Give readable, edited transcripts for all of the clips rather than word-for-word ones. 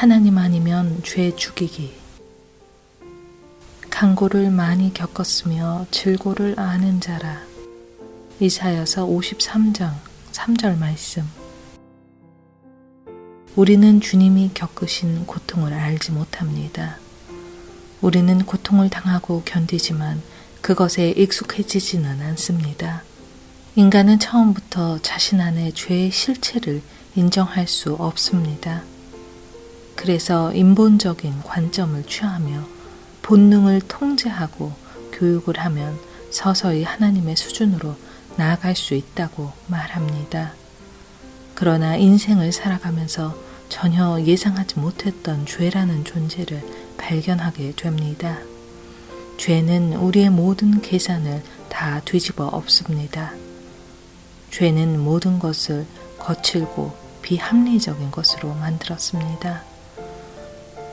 하나님 아니면 죄 죽이기. 강고를 많이 겪었으며 질고를 아는 자라. 이사야서 53장 3절 말씀. 우리는 주님이 겪으신 고통을 알지 못합니다. 우리는 고통을 당하고 견디지만 그것에 익숙해지지는 않습니다. 인간은 처음부터 자신 안의 죄의 실체를 인정할 수 없습니다. 그래서 인본적인 관점을 취하며 본능을 통제하고 교육을 하면 서서히 하나님의 수준으로 나아갈 수 있다고 말합니다. 그러나 인생을 살아가면서 전혀 예상하지 못했던 죄라는 존재를 발견하게 됩니다. 죄는 우리의 모든 계산을 다 뒤집어 엎습니다. 죄는 모든 것을 거칠고 비합리적인 것으로 만들었습니다.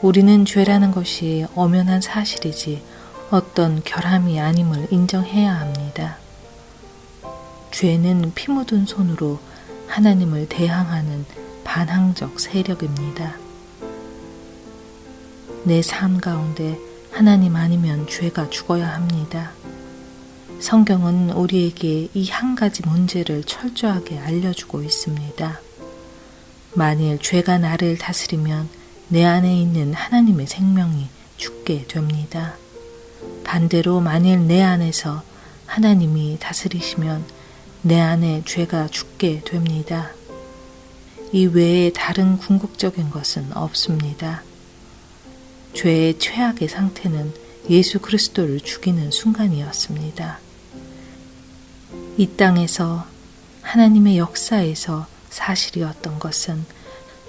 우리는 죄라는 것이 엄연한 사실이지 어떤 결함이 아님을 인정해야 합니다. 죄는 피 묻은 손으로 하나님을 대항하는 반항적 세력입니다. 내 삶 가운데 하나님 아니면 죄가 죽어야 합니다. 성경은 우리에게 이 한 가지 문제를 철저하게 알려주고 있습니다. 만일 죄가 나를 다스리면 내 안에 있는 하나님의 생명이 죽게 됩니다. 반대로 만일 내 안에서 하나님이 다스리시면 내 안에 죄가 죽게 됩니다. 이 외에 다른 궁극적인 것은 없습니다. 죄의 최악의 상태는 예수 그리스도를 죽이는 순간이었습니다. 이 땅에서 하나님의 역사에서 사실이었던 것은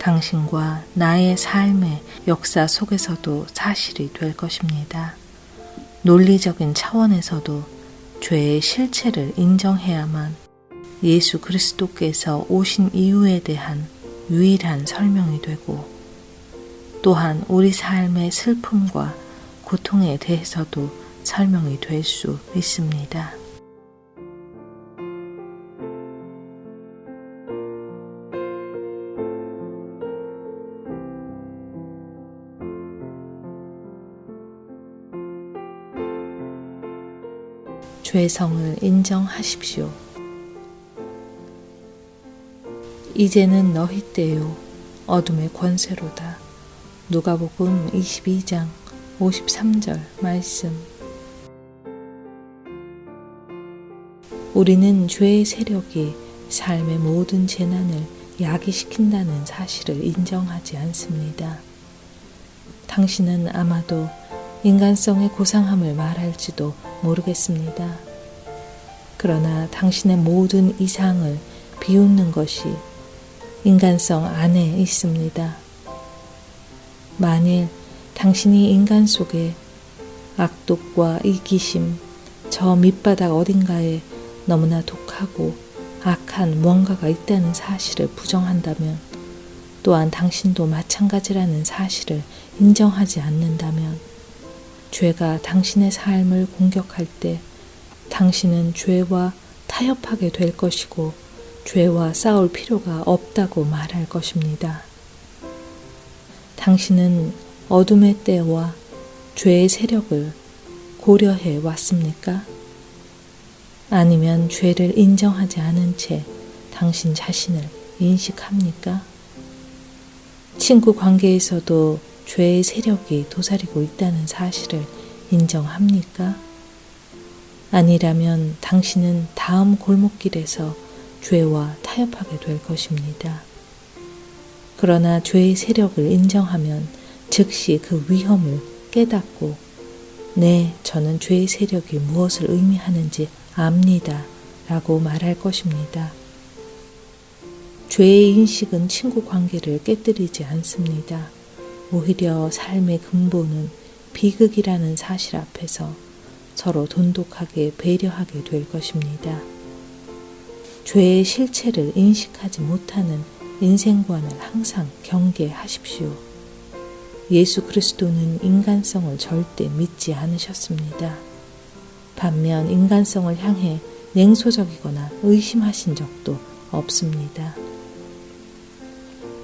당신과 나의 삶의 역사 속에서도 사실이 될 것입니다. 논리적인 차원에서도 죄의 실체를 인정해야만 예수 그리스도께서 오신 이유에 대한 유일한 설명이 되고 또한 우리 삶의 슬픔과 고통에 대해서도 설명이 될 수 있습니다. 죄성을 인정하십시오. 이제는 너희 때요 어둠의 권세로다. 누가복음 22장 53절 말씀. 우리는 죄의 세력이 삶의 모든 재난을 야기시킨다는 사실을 인정하지 않습니다. 당신은 아마도 인간성의 고상함을 말할지도 모르겠습니다. 그러나 당신의 모든 이상을 비웃는 것이 인간성 안에 있습니다. 만일 당신이 인간 속에 악독과 이기심, 저 밑바닥 어딘가에 너무나 독하고 악한 무언가가 있다는 사실을 부정한다면, 또한 당신도 마찬가지라는 사실을 인정하지 않는다면, 죄가 당신의 삶을 공격할 때 당신은 죄와 타협하게 될 것이고 죄와 싸울 필요가 없다고 말할 것입니다. 당신은 어둠의 때와 죄의 세력을 고려해 왔습니까? 아니면 죄를 인정하지 않은 채 당신 자신을 인식합니까? 친구 관계에서도 죄의 세력이 도사리고 있다는 사실을 인정합니까? 아니라면 당신은 다음 골목길에서 죄와 타협하게 될 것입니다. 그러나 죄의 세력을 인정하면 즉시 그 위험을 깨닫고 네, 저는 죄의 세력이 무엇을 의미하는지 압니다 라고 말할 것입니다. 죄의 인식은 친구 관계를 깨뜨리지 않습니다. 오히려 삶의 근본은 비극이라는 사실 앞에서 서로 돈독하게 배려하게 될 것입니다. 죄의 실체를 인식하지 못하는 인생관을 항상 경계하십시오. 예수 그리스도는 인간성을 절대 믿지 않으셨습니다. 반면 인간성을 향해 냉소적이거나 의심하신 적도 없습니다.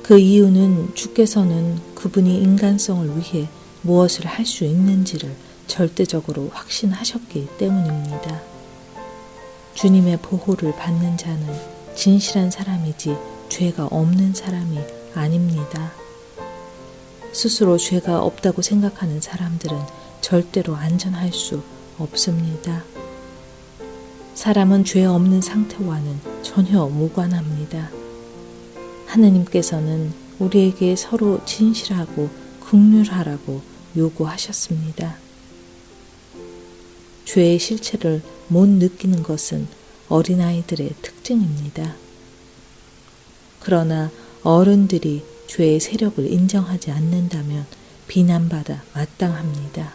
그 이유는 주께서는 그분이 인간성을 위해 무엇을 할 수 있는지를 절대적으로 확신하셨기 때문입니다. 주님의 보호를 받는 자는 진실한 사람이지 죄가 없는 사람이 아닙니다. 스스로 죄가 없다고 생각하는 사람들은 절대로 안전할 수 없습니다. 사람은 죄 없는 상태와는 전혀 무관합니다. 하느님께서는 우리에게 서로 진실하고 긍휼하라고 요구하셨습니다. 죄의 실체를 못 느끼는 것은 어린아이들의 특징입니다. 그러나 어른들이 죄의 세력을 인정하지 않는다면 비난받아 마땅합니다.